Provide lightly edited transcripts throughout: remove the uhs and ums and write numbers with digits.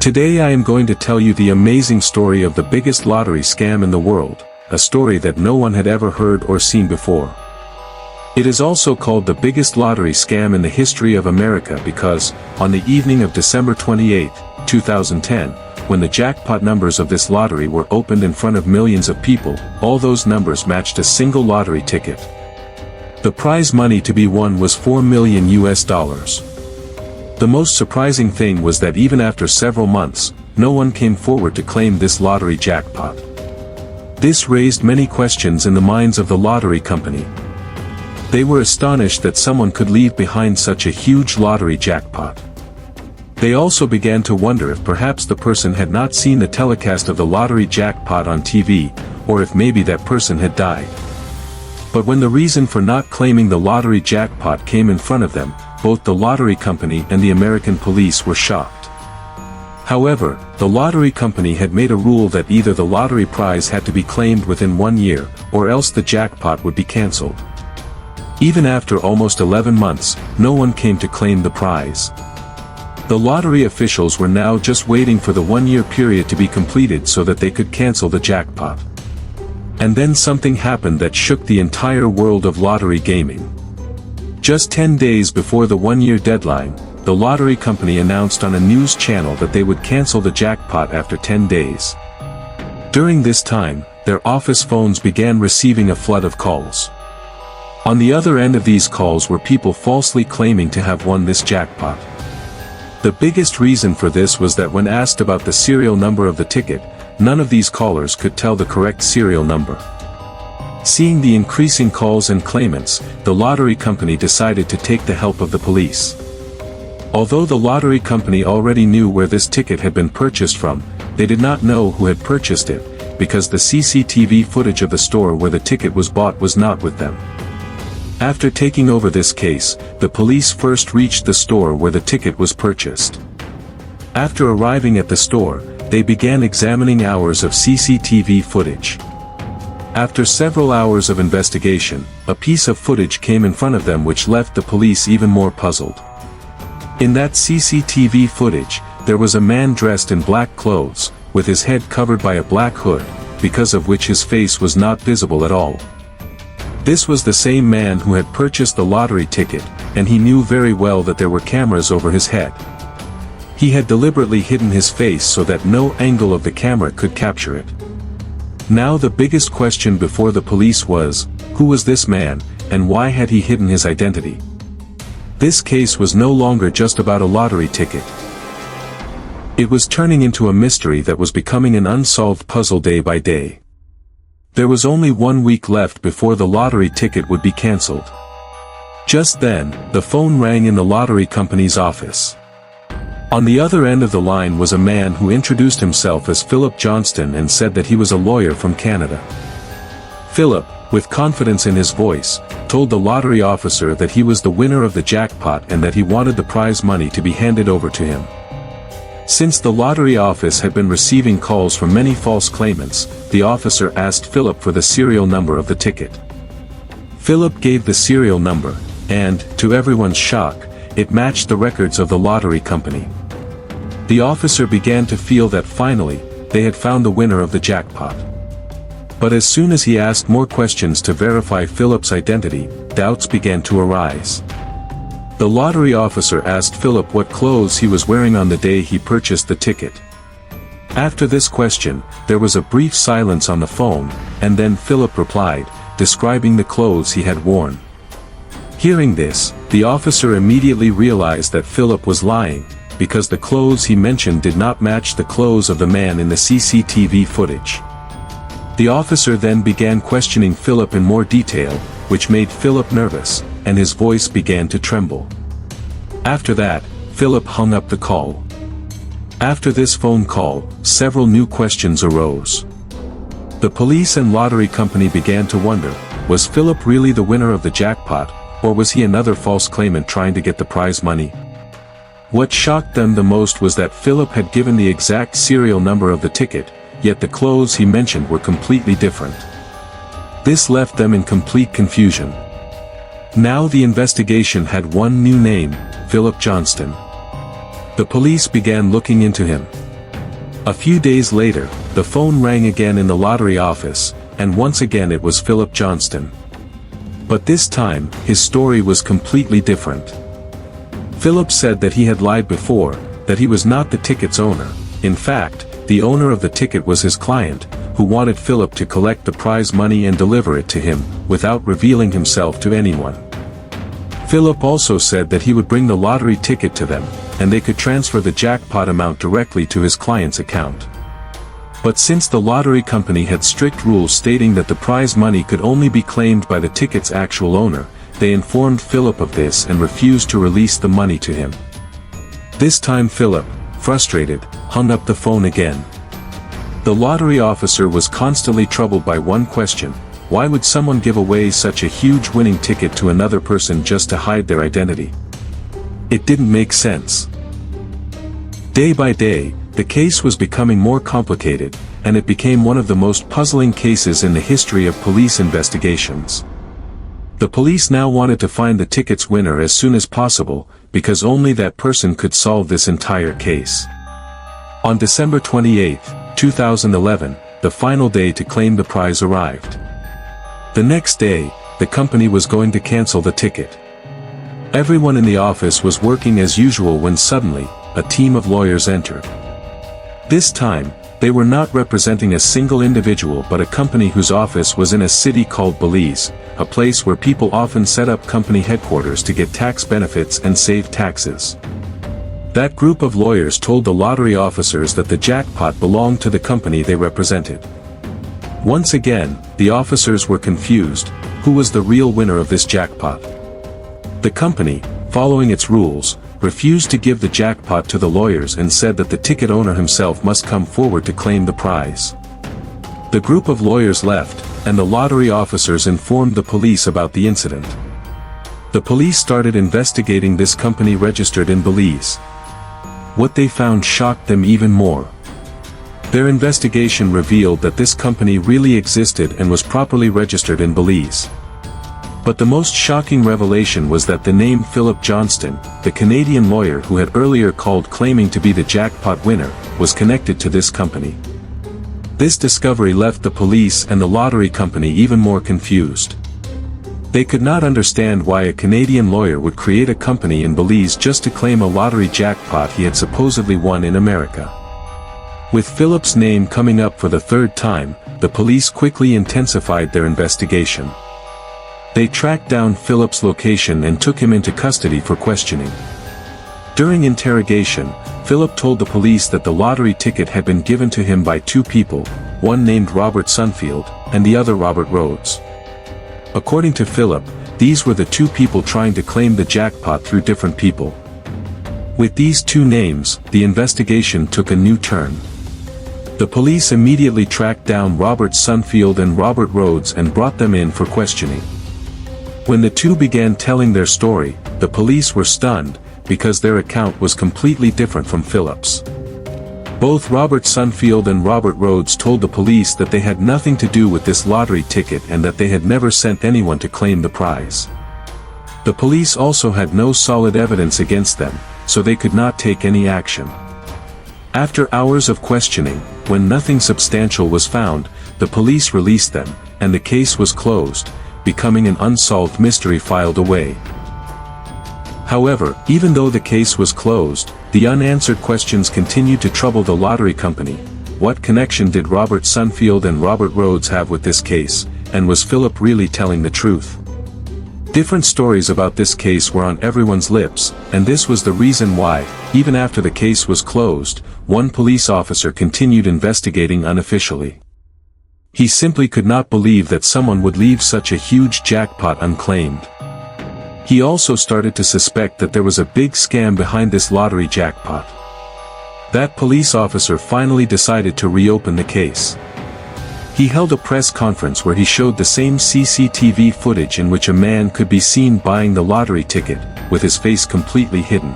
Today I am going to tell you the amazing story of the biggest lottery scam in the world, a story that no one had ever heard or seen before. It is also called the biggest lottery scam in the history of America because, on the evening of December 28, 2010, when the jackpot numbers of this lottery were opened in front of millions of people, all those numbers matched a single lottery ticket. The prize money to be won was $4 million. The most surprising thing was that even after several months, no one came forward to claim this lottery jackpot. This raised many questions in the minds of the lottery company. They were astonished that someone could leave behind such a huge lottery jackpot. They also began to wonder if perhaps the person had not seen the telecast of the lottery jackpot on TV, or if maybe that person had died. But when the reason for not claiming the lottery jackpot came in front of them, both the lottery company and the American police were shocked. However, the lottery company had made a rule that either the lottery prize had to be claimed within 1 year, or else the jackpot would be cancelled. Even after almost 11 months, no one came to claim the prize. The lottery officials were now just waiting for the 1-year period to be completed so that they could cancel the jackpot. And then something happened that shook the entire world of lottery gaming. Just 10 days before the 1-year deadline, the lottery company announced on a news channel that they would cancel the jackpot after 10 days. During this time, their office phones began receiving a flood of calls. On the other end of these calls were people falsely claiming to have won this jackpot. The biggest reason for this was that when asked about the serial number of the ticket, none of these callers could tell the correct serial number. Seeing the increasing calls and claimants, the lottery company decided to take the help of the police. Although the lottery company already knew where this ticket had been purchased from, they did not know who had purchased it, because the CCTV footage of the store where the ticket was bought was not with them. After taking over this case, the police first reached the store where the ticket was purchased. After arriving at the store, they began examining hours of CCTV footage. After several hours of investigation, a piece of footage came in front of them which left the police even more puzzled. In that CCTV footage, there was a man dressed in black clothes, with his head covered by a black hood, because of which his face was not visible at all. This was the same man who had purchased the lottery ticket, and he knew very well that there were cameras over his head. He had deliberately hidden his face so that no angle of the camera could capture it. Now the biggest question before the police was, who was this man, and why had he hidden his identity? This case was no longer just about a lottery ticket. It was turning into a mystery that was becoming an unsolved puzzle day by day. There was only 1 week left before the lottery ticket would be cancelled. Just then, the phone rang in the lottery company's office. On the other end of the line was a man who introduced himself as Philip Johnston and said that he was a lawyer from Canada. Philip, with confidence in his voice, told the lottery officer that he was the winner of the jackpot and that he wanted the prize money to be handed over to him. Since the lottery office had been receiving calls from many false claimants, the officer asked Philip for the serial number of the ticket. Philip gave the serial number, and, to everyone's shock, it matched the records of the lottery company. The officer began to feel that finally, they had found the winner of the jackpot. But as soon as he asked more questions to verify Philip's identity, doubts began to arise. The lottery officer asked Philip what clothes he was wearing on the day he purchased the ticket. After this question, there was a brief silence on the phone, and then Philip replied, describing the clothes he had worn. Hearing this, the officer immediately realized that Philip was lying, because the clothes he mentioned did not match the clothes of the man in the CCTV footage. The officer then began questioning Philip in more detail, which made Philip nervous, and his voice began to tremble. After that, Philip hung up the call. After this phone call, several new questions arose. The police and lottery company began to wonder, was Philip really the winner of the jackpot, or was he another false claimant trying to get the prize money? What shocked them the most was that Philip had given the exact serial number of the ticket, yet the clothes he mentioned were completely different. This left them in complete confusion. Now the investigation had one new name, Philip Johnston. The police began looking into him. A few days later, the phone rang again in the lottery office, and once again it was Philip Johnston. But this time, his story was completely different. Philip said that he had lied before, that he was not the ticket's owner. In fact, the owner of the ticket was his client, who wanted Philip to collect the prize money and deliver it to him, without revealing himself to anyone. Philip also said that he would bring the lottery ticket to them, and they could transfer the jackpot amount directly to his client's account. But since the lottery company had strict rules stating that the prize money could only be claimed by the ticket's actual owner, they informed Philip of this and refused to release the money to him. This time Philip, frustrated, hung up the phone again. The lottery officer was constantly troubled by one question: why would someone give away such a huge winning ticket to another person just to hide their identity? It didn't make sense. Day by day, the case was becoming more complicated, and it became one of the most puzzling cases in the history of police investigations. The police now wanted to find the ticket's winner as soon as possible, because only that person could solve this entire case. On December 28, 2011, the final day to claim the prize arrived. The next day, the company was going to cancel the ticket. Everyone in the office was working as usual when suddenly, a team of lawyers entered. This time, they were not representing a single individual but a company whose office was in a city called Belize, a place where people often set up company headquarters to get tax benefits and save taxes. That group of lawyers told the lottery officers that the jackpot belonged to the company they represented. Once again, the officers were confused: who was the real winner of this jackpot? The company, following its rules, refused to give the jackpot to the lawyers and said that the ticket owner himself must come forward to claim the prize. The group of lawyers left, and the lottery officers informed the police about the incident. The police started investigating this company registered in Belize. What they found shocked them even more. Their investigation revealed that this company really existed and was properly registered in Belize. But the most shocking revelation was that the name Philip Johnston, the Canadian lawyer who had earlier called claiming to be the jackpot winner, was connected to this company. This discovery left the police and the lottery company even more confused. They could not understand why a Canadian lawyer would create a company in Belize just to claim a lottery jackpot he had supposedly won in America. With Philip's name coming up for the third time, the police quickly intensified their investigation. They tracked down Philip's location and took him into custody for questioning. During interrogation, Philip told the police that the lottery ticket had been given to him by two people, one named Robert Sunfield, and the other Robert Rhodes. According to Philip, these were the two people trying to claim the jackpot through different people. With these two names, the investigation took a new turn. The police immediately tracked down Robert Sunfield and Robert Rhodes and brought them in for questioning. When the two began telling their story, the police were stunned, because their account was completely different from Philip's. Both Robert Sunfield and Robert Rhodes told the police that they had nothing to do with this lottery ticket and that they had never sent anyone to claim the prize. The police also had no solid evidence against them, so they could not take any action. After hours of questioning, when nothing substantial was found, the police released them, and the case was closed, becoming an unsolved mystery filed away. However, even though the case was closed, the unanswered questions continued to trouble the lottery company. What connection did Robert Sunfield and Robert Rhodes have with this case, and was Philip really telling the truth? Different stories about this case were on everyone's lips, and this was the reason why, even after the case was closed, one police officer continued investigating unofficially. He simply could not believe that someone would leave such a huge jackpot unclaimed. He also started to suspect that there was a big scam behind this lottery jackpot. That police officer finally decided to reopen the case. He held a press conference where he showed the same CCTV footage in which a man could be seen buying the lottery ticket, with his face completely hidden.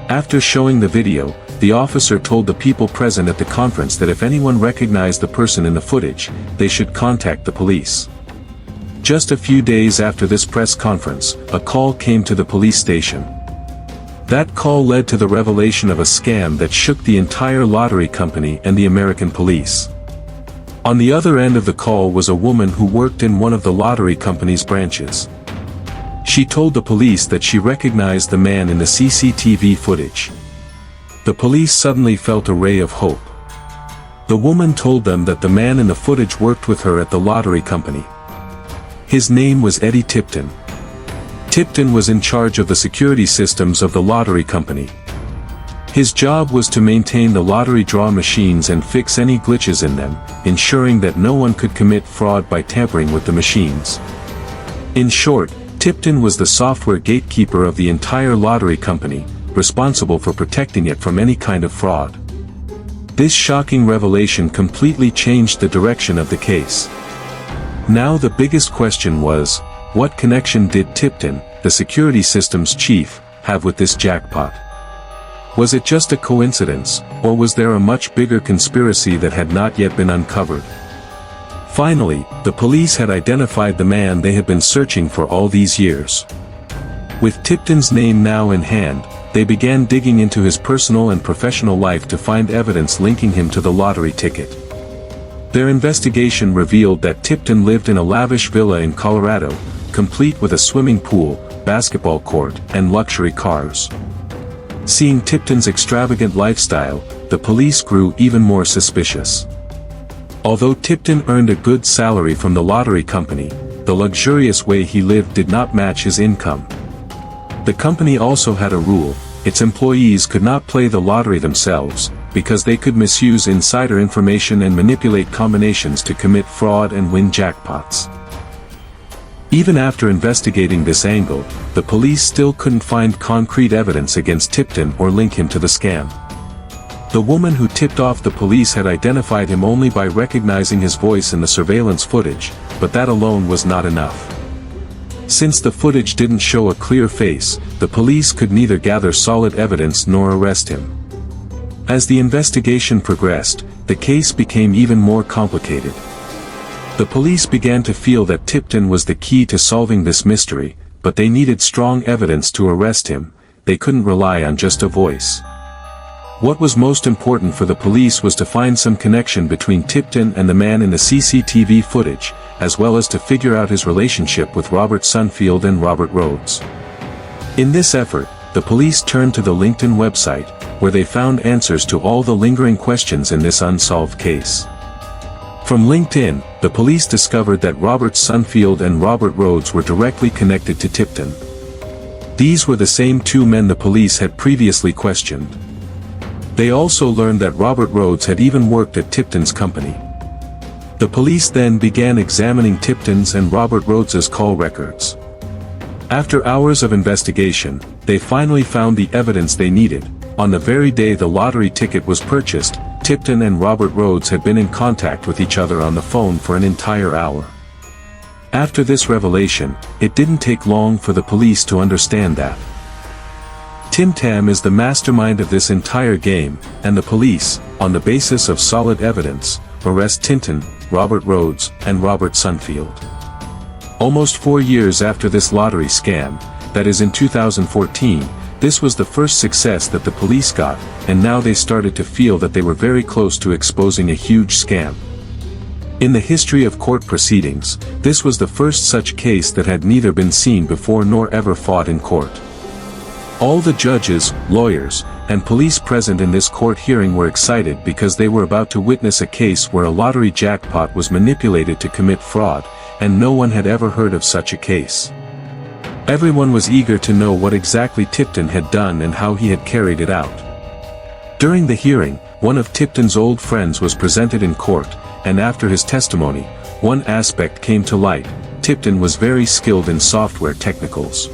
After showing the video, the officer told the people present at the conference that if anyone recognized the person in the footage, they should contact the police. Just a few days after this press conference, a call came to the police station. That call led to the revelation of a scam that shook the entire lottery company and the American police. On the other end of the call was a woman who worked in one of the lottery company's branches. She told the police that she recognized the man in the CCTV footage. The police suddenly felt a ray of hope. The woman told them that the man in the footage worked with her at the lottery company. His name was Eddie Tipton. Tipton was in charge of the security systems of the lottery company. His job was to maintain the lottery draw machines and fix any glitches in them, ensuring that no one could commit fraud by tampering with the machines. In short, Tipton was the software gatekeeper of the entire lottery company, responsible for protecting it from any kind of fraud. This shocking revelation completely changed the direction of the case. Now the biggest question was, what connection did Tipton, the security systems chief, have with this jackpot? Was it just a coincidence, or was there a much bigger conspiracy that had not yet been uncovered? Finally, the police had identified the man they had been searching for all these years. With Tipton's name now in hand, they began digging into his personal and professional life to find evidence linking him to the lottery ticket. Their investigation revealed that Tipton lived in a lavish villa in Colorado, complete with a swimming pool, basketball court, and luxury cars. Seeing Tipton's extravagant lifestyle, the police grew even more suspicious. Although Tipton earned a good salary from the lottery company, the luxurious way he lived did not match his income. The company also had a rule: its employees could not play the lottery themselves, because they could misuse insider information and manipulate combinations to commit fraud and win jackpots. Even after investigating this angle, the police still couldn't find concrete evidence against Tipton or link him to the scam. The woman who tipped off the police had identified him only by recognizing his voice in the surveillance footage, but that alone was not enough. Since the footage didn't show a clear face, the police could neither gather solid evidence nor arrest him. As the investigation progressed, the case became even more complicated. The police began to feel that Tipton was the key to solving this mystery, but they needed strong evidence to arrest him. They couldn't rely on just a voice. What was most important for the police was to find some connection between Tipton and the man in the CCTV footage, as well as to figure out his relationship with Robert Sunfield and Robert Rhodes. In this effort, the police turned to the LinkedIn website, where they found answers to all the lingering questions in this unsolved case. From LinkedIn, the police discovered that Robert Sunfield and Robert Rhodes were directly connected to Tipton. These were the same two men the police had previously questioned. They also learned that Robert Rhodes had even worked at Tipton's company. The police then began examining Tipton's and Robert Rhodes's call records. After hours of investigation, they finally found the evidence they needed. On the very day the lottery ticket was purchased, Tipton and Robert Rhodes had been in contact with each other on the phone for an entire hour. After this revelation, it didn't take long for the police to understand that Tim Tam is the mastermind of this entire game, and the police, on the basis of solid evidence, arrest Tipton, Robert Rhodes, and Robert Sunfield. Almost 4 years after this lottery scam, that is in 2014, this was the first success that the police got, and now they started to feel that they were very close to exposing a huge scam. In the history of court proceedings, this was the first such case that had neither been seen before nor ever fought in court. All the judges, lawyers, and police present in this court hearing were excited because they were about to witness a case where a lottery jackpot was manipulated to commit fraud, and no one had ever heard of such a case. Everyone was eager to know what exactly Tipton had done and how he had carried it out. During the hearing, one of Tipton's old friends was presented in court, and after his testimony, one aspect came to light: Tipton was very skilled in software technicals.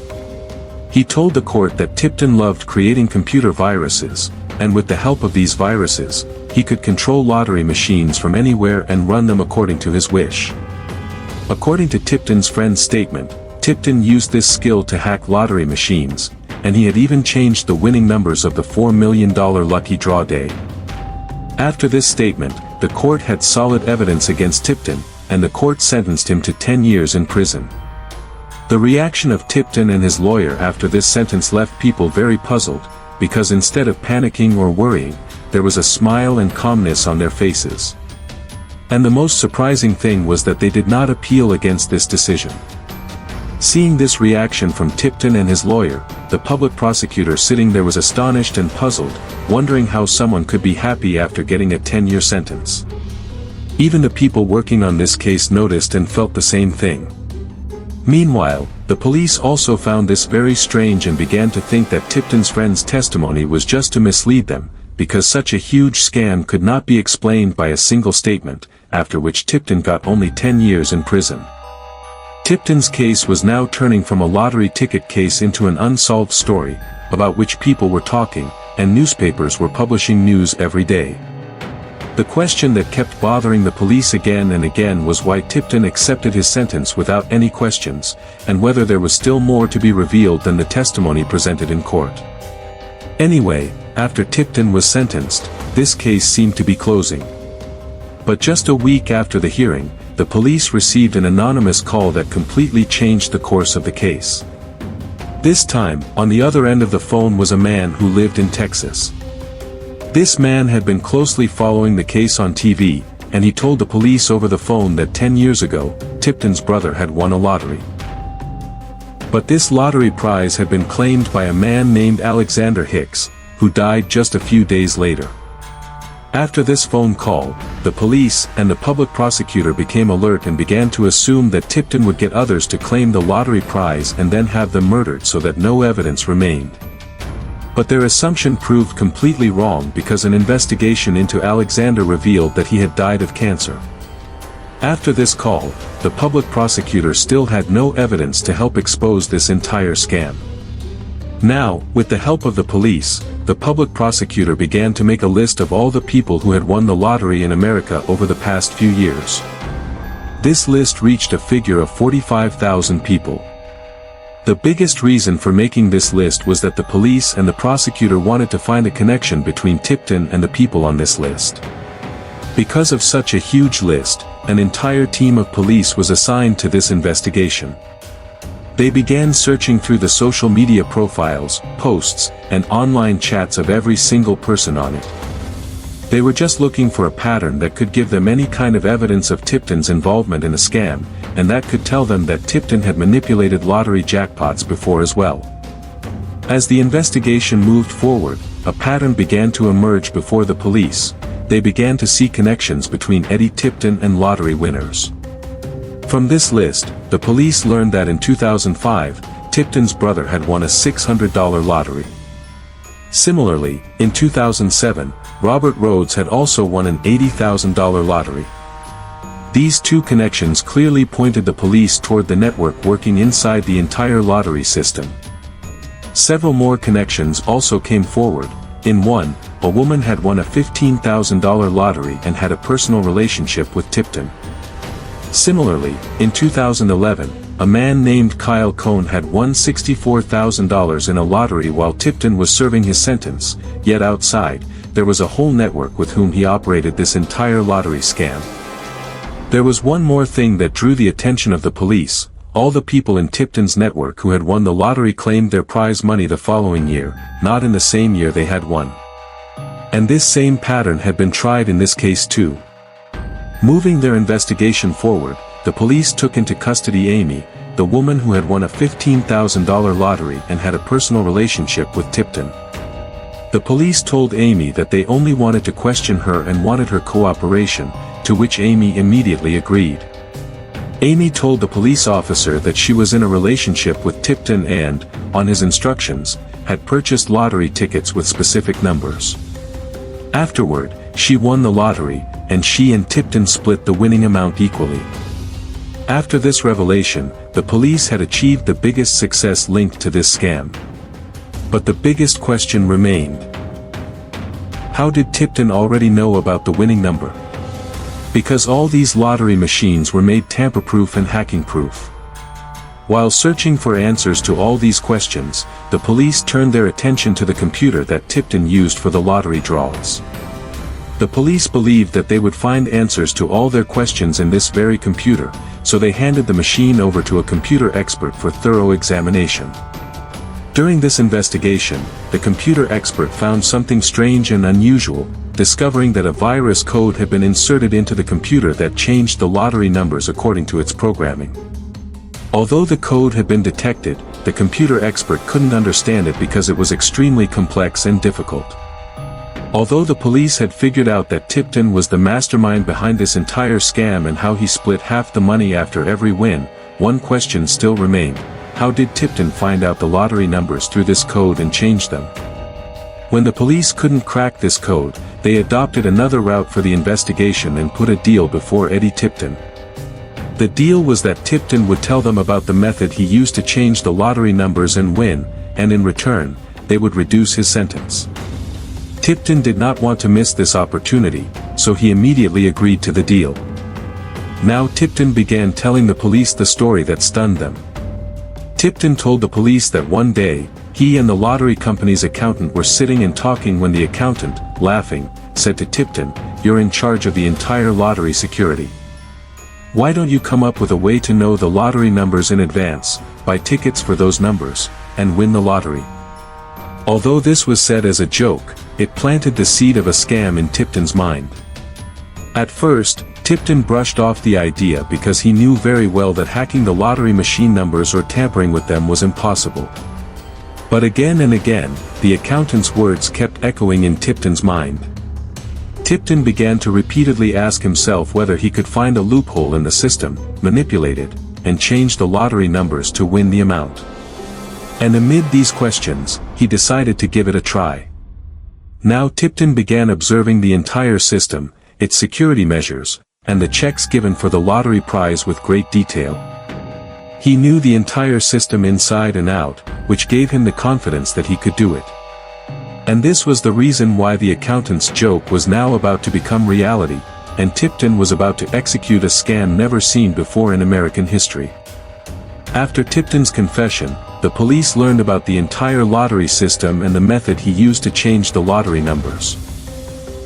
He told the court that Tipton loved creating computer viruses, and with the help of these viruses, he could control lottery machines from anywhere and run them according to his wish. According to Tipton's friend's statement, Tipton used this skill to hack lottery machines, and he had even changed the winning numbers of the $4 million lucky draw day. After this statement, the court had solid evidence against Tipton, and the court sentenced him to 10 years in prison. The reaction of Tipton and his lawyer after this sentence left people very puzzled, because instead of panicking or worrying, there was a smile and calmness on their faces. And the most surprising thing was that they did not appeal against this decision. Seeing this reaction from Tipton and his lawyer, the public prosecutor sitting there was astonished and puzzled, wondering how someone could be happy after getting a 10-year sentence. Even the people working on this case noticed and felt the same thing. Meanwhile, the police also found this very strange and began to think that Tipton's friend's testimony was just to mislead them, because such a huge scam could not be explained by a single statement, after which Tipton got only 10 years in prison. Tipton's case was now turning from a lottery ticket case into an unsolved story, about which people were talking, and newspapers were publishing news every day. The question that kept bothering the police again and again was why Tipton accepted his sentence without any questions, and whether there was still more to be revealed than the testimony presented in court. Anyway, after Tipton was sentenced, this case seemed to be closing. But just a week after the hearing, the police received an anonymous call that completely changed the course of the case. This time, on the other end of the phone was a man who lived in Texas. This man had been closely following the case on TV, and he told the police over the phone that 10 years ago, Tipton's brother had won a lottery. But this lottery prize had been claimed by a man named Alexander Hicks, who died just a few days later. After this phone call, the police and the public prosecutor became alert and began to assume that Tipton would get others to claim the lottery prize and then have them murdered so that no evidence remained. But their assumption proved completely wrong because an investigation into Alexander revealed that he had died of cancer. After this call, the public prosecutor still had no evidence to help expose this entire scam. Now, with the help of the police, the public prosecutor began to make a list of all the people who had won the lottery in America over the past few years. This list reached a figure of 45,000 people. The biggest reason for making this list was that the police and the prosecutor wanted to find a connection between Tipton and the people on this list. Because of such a huge list, an entire team of police was assigned to this investigation. They began searching through the social media profiles, posts, and online chats of every single person on it. They were just looking for a pattern that could give them any kind of evidence of Tipton's involvement in the scam, and that could tell them that Tipton had manipulated lottery jackpots before as well. As the investigation moved forward, a pattern began to emerge before the police. They began to see connections between Eddie Tipton and lottery winners. From this list, the police learned that in 2005, Tipton's brother had won a $600 lottery. Similarly, in 2007, Robert Rhodes had also won an $80,000 lottery. These two connections clearly pointed the police toward the network working inside the entire lottery system. Several more connections also came forward. In one, a woman had won a $15,000 lottery and had a personal relationship with Tipton. Similarly, in 2011, a man named Kyle Cohn had won $64,000 in a lottery while Tipton was serving his sentence, yet outside, there was a whole network with whom he operated this entire lottery scam. There was one more thing that drew the attention of the police. All the people in Tipton's network who had won the lottery claimed their prize money the following year, not in the same year they had won. And this same pattern had been tried in this case too. Moving their investigation forward, the police took into custody Amy, the woman who had won a $15,000 lottery and had a personal relationship with Tipton. The police told Amy that they only wanted to question her and wanted her cooperation, to which Amy immediately agreed. Amy told the police officer that she was in a relationship with Tipton and, on his instructions, had purchased lottery tickets with specific numbers. Afterward, she won the lottery, and she and Tipton split the winning amount equally. After this revelation, the police had achieved the biggest success linked to this scam. But the biggest question remained. How did Tipton already know about the winning number? Because all these lottery machines were made tamper-proof and hacking-proof. While searching for answers to all these questions, the police turned their attention to the computer that Tipton used for the lottery draws. The police believed that they would find answers to all their questions in this very computer, so they handed the machine over to a computer expert for thorough examination. During this investigation, the computer expert found something strange and unusual, discovering that a virus code had been inserted into the computer that changed the lottery numbers according to its programming. Although the code had been detected, the computer expert couldn't understand it because it was extremely complex and difficult. Although the police had figured out that Tipton was the mastermind behind this entire scam and how he split half the money after every win, one question still remained: how did Tipton find out the lottery numbers through this code and change them? When the police couldn't crack this code, they adopted another route for the investigation and put a deal before Eddie Tipton. The deal was that Tipton would tell them about the method he used to change the lottery numbers and win, and in return, they would reduce his sentence. Tipton did not want to miss this opportunity, so he immediately agreed to the deal. Now Tipton began telling the police the story that stunned them. Tipton told the police that one day, he and the lottery company's accountant were sitting and talking when the accountant, laughing, said to Tipton, "You're in charge of the entire lottery security. Why don't you come up with a way to know the lottery numbers in advance, buy tickets for those numbers, and win the lottery?" Although this was said as a joke, it planted the seed of a scam in Tipton's mind. At first, Tipton brushed off the idea because he knew very well that hacking the lottery machine numbers or tampering with them was impossible. But again and again, the accountant's words kept echoing in Tipton's mind. Tipton began to repeatedly ask himself whether he could find a loophole in the system, manipulate it, and change the lottery numbers to win the amount. And amid these questions, he decided to give it a try. Now Tipton began observing the entire system, its security measures, and the checks given for the lottery prize with great detail. He knew the entire system inside and out, which gave him the confidence that he could do it. And this was the reason why the accountant's joke was now about to become reality, and Tipton was about to execute a scam never seen before in American history. After Tipton's confession, the police learned about the entire lottery system and the method he used to change the lottery numbers.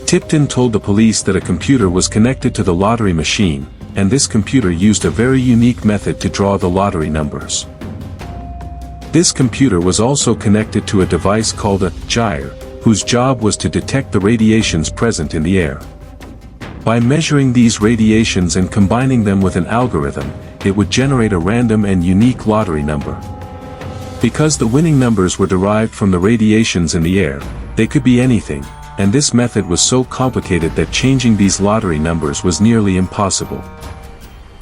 Tipton told the police that a computer was connected to the lottery machine, and this computer used a very unique method to draw the lottery numbers. This computer was also connected to a device called a gyre, whose job was to detect the radiations present in the air. By measuring these radiations and combining them with an algorithm, it would generate a random and unique lottery number. Because the winning numbers were derived from the radiations in the air, they could be anything, and this method was so complicated that changing these lottery numbers was nearly impossible.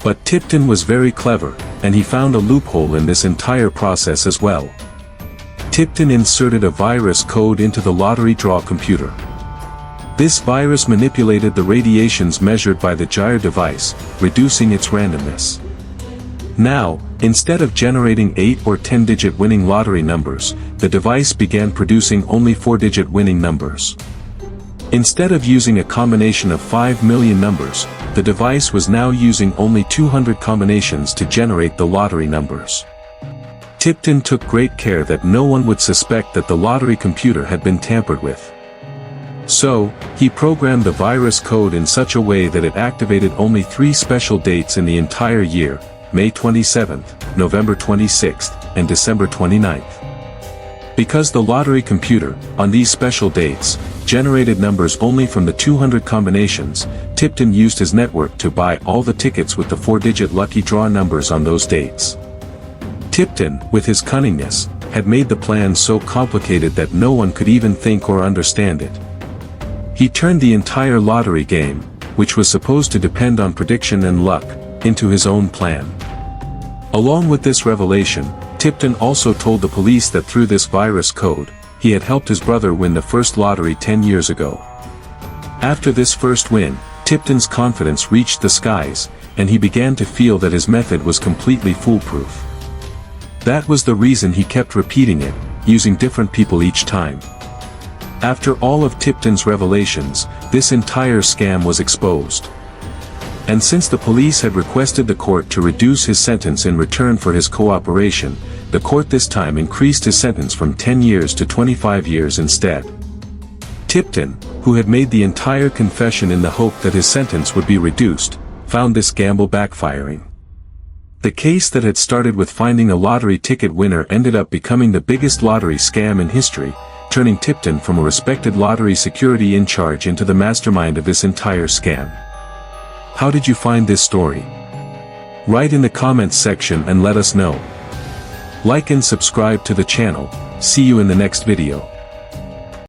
But Tipton was very clever, and he found a loophole in this entire process as well. Tipton inserted a virus code into the lottery draw computer. This virus manipulated the radiations measured by the gyre device, reducing its randomness. Now, instead of generating 8 or 10-digit winning lottery numbers, the device began producing only 4-digit winning numbers. Instead of using a combination of 5 million numbers, the device was now using only 200 combinations to generate the lottery numbers. Tipton took great care that no one would suspect that the lottery computer had been tampered with. So, he programmed the virus code in such a way that it activated only 3 special dates in the entire year: May 27th, November 26th, and December 29th. Because the lottery computer, on these special dates, generated numbers only from the 200 combinations, Tipton used his network to buy all the tickets with the 4-digit lucky draw numbers on those dates. Tipton, with his cunningness, had made the plan so complicated that no one could even think or understand it. He turned the entire lottery game, which was supposed to depend on prediction and luck, into his own plan. Along with this revelation, Tipton also told the police that through this virus code, he had helped his brother win the first lottery 10 years ago. After this first win, Tipton's confidence reached the skies, and he began to feel that his method was completely foolproof. That was the reason he kept repeating it, using different people each time. After all of Tipton's revelations, this entire scam was exposed. And since the police had requested the court to reduce his sentence in return for his cooperation, the court this time increased his sentence from 10 years to 25 years instead. Tipton, who had made the entire confession in the hope that his sentence would be reduced, found this gamble backfiring. The case that had started with finding a lottery ticket winner ended up becoming the biggest lottery scam in history, turning Tipton from a respected lottery security in charge into the mastermind of this entire scam. How did you find this story? Write in the comments section and let us know. Like and subscribe to the channel. See you in the next video.